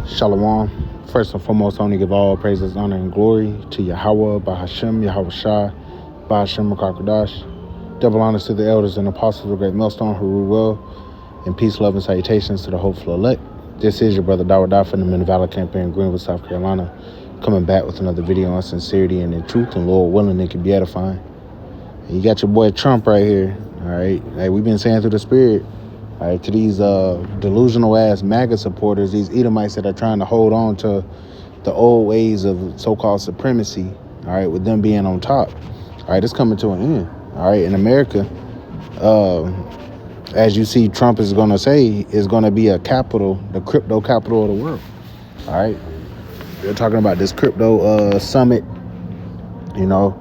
Shalom. First and foremost, I want to give all praises, honor, and glory to Yahweh, Bahashem, Yahweh Shai, Bahashem Makakadash. Double honors to the elders and apostles of the great millstone who rule well, and peace, love, and salutations to the hopeful elect. This is your brother Dawah from the Men of Valor campaign in Greenville, South Carolina, coming back with another video on sincerity and in truth, and Lord willing, it can be edifying. And you got your boy Trump right here, all right? Hey, we've been saying through the spirit, all right, to these delusional ass MAGA supporters, these Edomites that are trying to hold on to the old ways of so-called supremacy, all right, with them being on top. All right, it's coming to an end. All right, in America, as you see, Trump is going to say, is going to be a capital, the crypto capital of the world. All right, they're talking about this crypto summit, you know.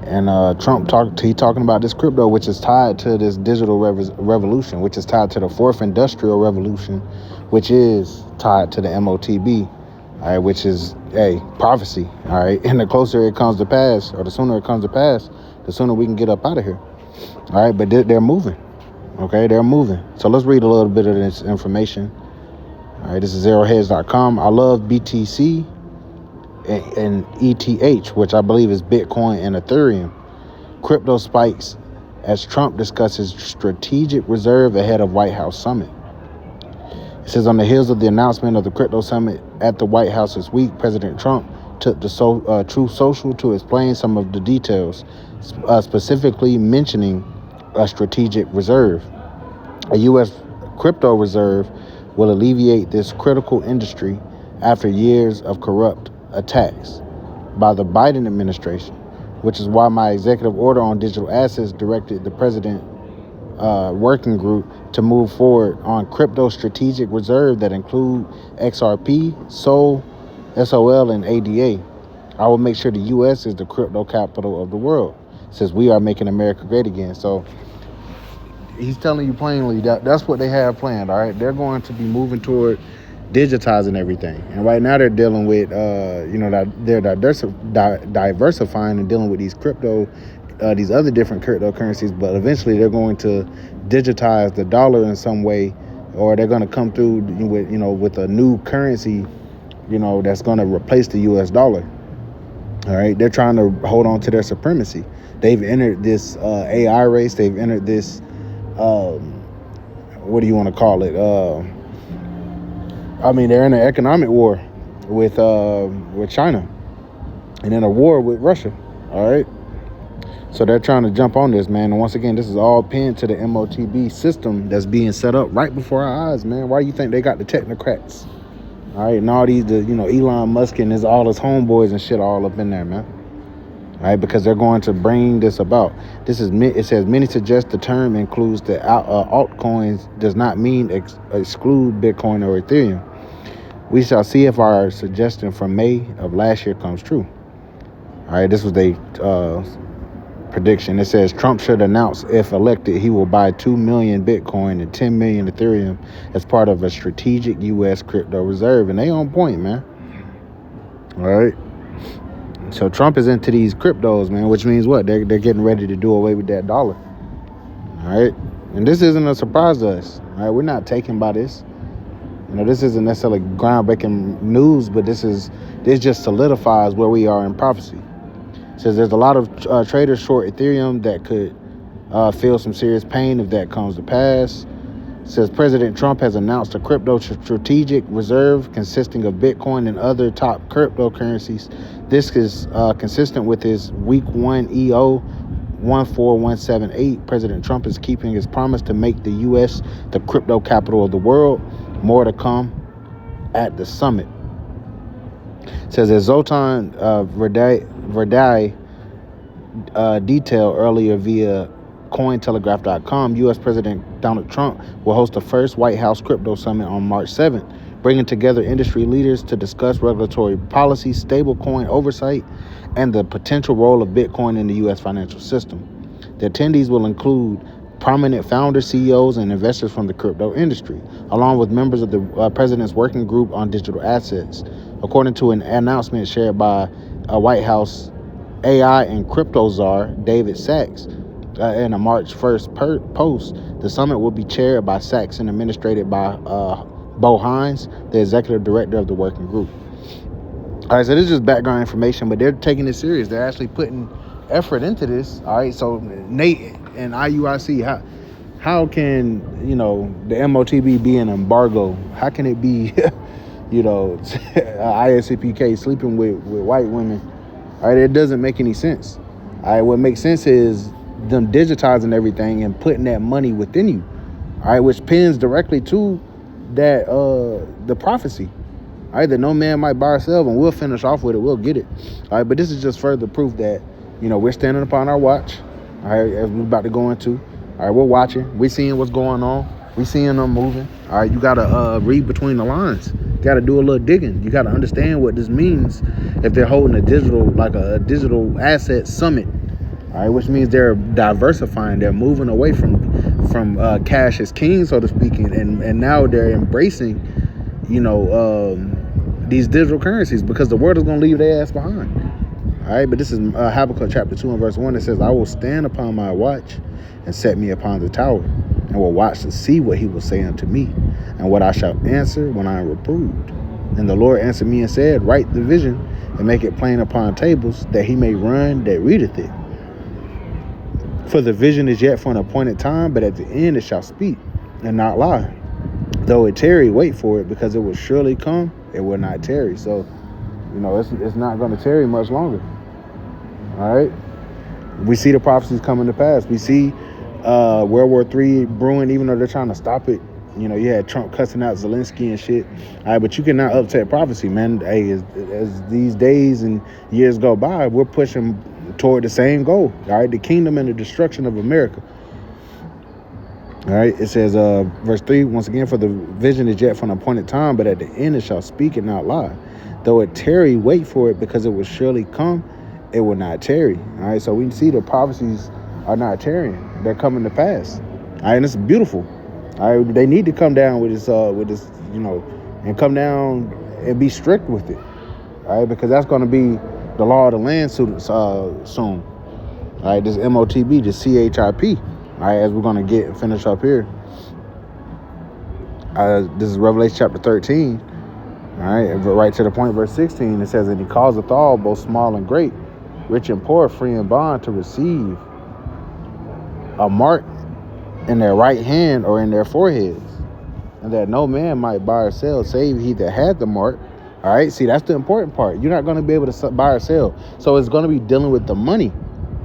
And Trump talking about this crypto, which is tied to this digital revolution, which is tied to the fourth industrial revolution, which is tied to the MOTB, all right, which is prophecy, all right. And the closer it comes to pass, or the sooner it comes to pass, the sooner we can get up out of here, all right. But they're moving, okay, they're moving. So let's read a little bit of this information. All right, this is zeroheads.com. I love BTC. And ETH, which I believe is Bitcoin and Ethereum. Crypto spikes as Trump discusses strategic reserve ahead of White House summit. It says, on the heels of the announcement of the crypto summit at the White House this week, President Trump took the Truth Social to explain some of the details, specifically mentioning a strategic reserve. A U.S. crypto reserve will alleviate this critical industry after years of corrupt attacks by the Biden administration, which is why my executive order on digital assets directed the president working group to move forward on crypto strategic reserve that include XRP, SOL, and ADA. I will make sure the U.S. is the crypto capital of the world, since we are making America great again. So he's telling you plainly that that's what they have planned. All right, they're going to be moving toward digitizing everything, and right now they're dealing with they're diversifying and dealing with these crypto these other different cryptocurrencies, but eventually they're going to digitize the dollar in some way, or they're going to come through with a new currency that's going to replace the US dollar. All right, they're trying to hold on to their supremacy. They've entered this AI race. They've entered this what do you want to call it, they're in an economic war with China, and in a war with Russia. All right, so they're trying to jump on this, man. And once again, this is all pinned to the MOTB system that's being set up right before our eyes, man. Why you think they got the technocrats, all right, and all these Elon Musk and all his homeboys and shit all up in there, man? All right, because they're going to bring this about. It says many suggest the term includes the altcoins, does not mean exclude Bitcoin or Ethereum. We shall see if our suggestion from May of last year comes true. All right, this was a prediction. It says Trump should announce, if elected, he will buy 2 million Bitcoin and 10 million Ethereum as part of a strategic U.S. crypto reserve. And they on point, man. All right. So Trump is into these cryptos, man, which means what? They're getting ready to do away with that dollar. All right. And this isn't a surprise to us. All right. We're not taken by this. This isn't necessarily groundbreaking news, but this just solidifies where we are in prophecy. It says there's a lot of traders short Ethereum that could feel some serious pain if that comes to pass. It says President Trump has announced a crypto strategic reserve consisting of Bitcoin and other top cryptocurrencies. This is consistent with his week 1 EO 14178. President Trump is keeping his promise to make the U.S. the crypto capital of the world. More to come at the summit. It says as Zoltan Verdai detailed earlier via Cointelegraph.com, U.S. President Donald Trump will host the first White House crypto summit on March 7th, bringing together industry leaders to discuss regulatory policy, stablecoin oversight, and the potential role of Bitcoin in the U.S. financial system. The attendees will include prominent founders, CEOs, and investors from the crypto industry, along with members of the president's working group on digital assets. According to an announcement shared by a White House AI and crypto czar, David Sachs, in a March 1st post, the summit will be chaired by Sachs and administrated by Bo Hines, the executive director of the working group. All right, so this is just background information, but they're taking it serious. They're actually putting effort into this. All right, so Nate and IUIC, how can, the MOTB be an embargo? How can it be, ISCPK sleeping with white women? All right, it doesn't make any sense. All right, what makes sense is them digitizing everything and putting that money within you. All right, which pins directly to that the prophecy. All right, that no man might buy or sell, and we'll finish off with it. We'll get it. All right, but this is just further proof that, we're standing upon our watch. All right, as we're about to go into. All right, we're watching. We're seeing what's going on. We're seeing them moving. All right, you got to read between the lines. You got to do a little digging. You got to understand what this means if they're holding a digital asset summit. All right, which means they're diversifying. They're moving away from cash as king, so to speak, and now they're embracing, these digital currencies, because the world is going to leave their ass behind. All right, but this is Habakkuk chapter 2 and verse 1. It says, I will stand upon my watch and set me upon the tower, and will watch to see what he will say unto me, and what I shall answer when I am reproved. And the Lord answered me and said, write the vision and make it plain upon tables, that he may run that readeth it. For the vision is yet for an appointed time, but at the end it shall speak and not lie. Though it tarry, wait for it, because it will surely come, it will not tarry. So, it's not going to tarry much longer. All right? We see the prophecies coming to pass. We see World War III brewing, even though they're trying to stop it. You had Trump cussing out Zelensky and shit. All right, but you cannot upset prophecy, man. Hey, as these days and years go by, we're pushing toward the same goal. All right, the kingdom and the destruction of America. All right, it says, verse 3, once again, for the vision is yet for an appointed time, but at the end it shall speak and not lie. Though it tarry, wait for it, because it will surely come, it will not tarry. All right, so we see the prophecies are not tarrying. They're coming to pass. All right, and it's beautiful. All right, they need to come down with this, and come down and be strict with it. All right, because that's going to be the law of the land soon. All right, this MOTB, this CHIP. All right, as we're going to finish up here. This is Revelation chapter 13. All right, right to the point, verse 16. It says, and he causeth all, both small and great, rich and poor, free and bond, to receive a mark in their right hand or in their foreheads, and that no man might buy or sell, save he that had the mark. All right, see, that's the important part. You're not going to be able to buy or sell. So it's going to be dealing with the money.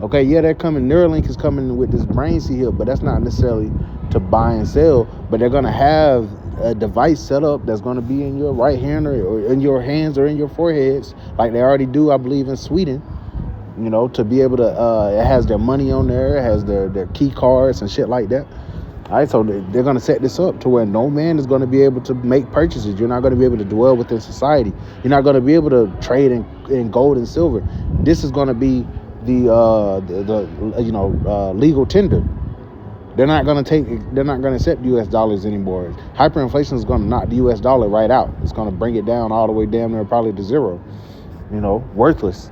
Okay, yeah, they're coming. Neuralink is coming with this brain see here, but that's not necessarily to buy and sell. But they're going to have a device set up that's going to be in your right hand or in your hands or in your foreheads, like they already do, I believe, in Sweden. To be able to, it has their money on there, it has their key cards and shit like that. All right, so they're going to set this up to where no man is going to be able to make purchases. You're not going to be able to dwell within society. You're not going to be able to trade in gold and silver. This is going to be the legal tender. They're not going to accept US dollars anymore. Hyperinflation is going to knock the US dollar right out. It's going to bring it down all the way damn near probably to zero. Worthless.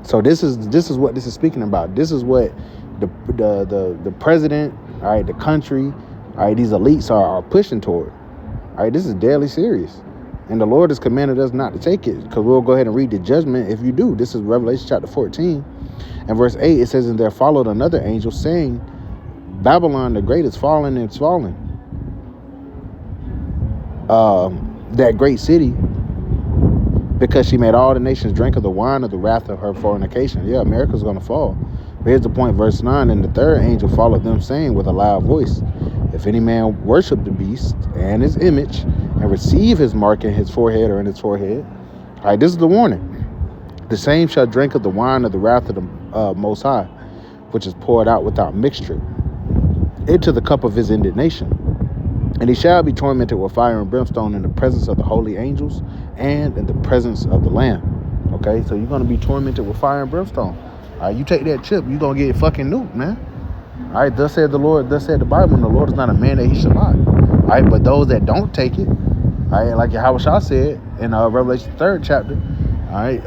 So this is what this is speaking about. This is what the president, all right, the country, all right, these elites are pushing toward. All right, this is deadly serious. And the Lord has commanded us not to take it, because we'll go ahead and read the judgment if you do. This is Revelation chapter 14 and verse 8. It says, and there followed another angel saying, Babylon the great is fallen, and it's fallen. That great city, because she made all the nations drink of the wine of the wrath of her fornication. Yeah, America's going to fall. But here's the point, verse 9. And the third angel followed them, saying with a loud voice, if any man worship the beast and his image, and receive his mark in his forehead or in his forehead. All right, this is the warning. The same shall drink of the wine of the wrath of the Most High, which is poured out without mixture, into the cup of his indignation. And he shall be tormented with fire and brimstone in the presence of the holy angels and in the presence of the Lamb. Okay, so you're going to be tormented with fire and brimstone. All right, you take that chip, you're going to get fucking nuked, man. All right, thus said the Lord, thus said the Bible, and the Lord is not a man that he should lie. All right, but those that don't take it, all right, like Yahushua said in Revelation 3rd chapter, all right,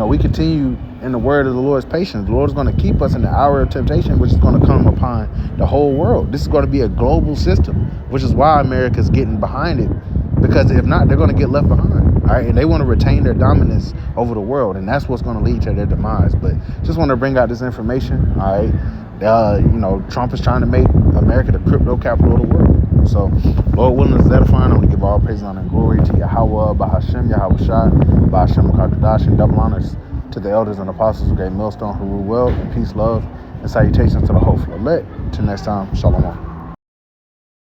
we continue in the word of the Lord's patience. The Lord is going to keep us in the hour of temptation, which is going to come upon the whole world. This is going to be a global system which is why America's getting behind it, because if not, they're going to get left behind. All right, and they want to retain their dominance over the world, and that's what's going to lead to their demise. But just want to bring out this information. All right, Trump is trying to make America the crypto capital of the world. So, Lord willing, is edifying. I want to give all praise, honor, and glory to Yahweh, Bahashem, Yahweh Shai, Bahashem, Kakadash, and double honors to the elders and apostles of Great Millstone who rule well, and peace, love, and salutations to the whole floor. Till next time, Shalom.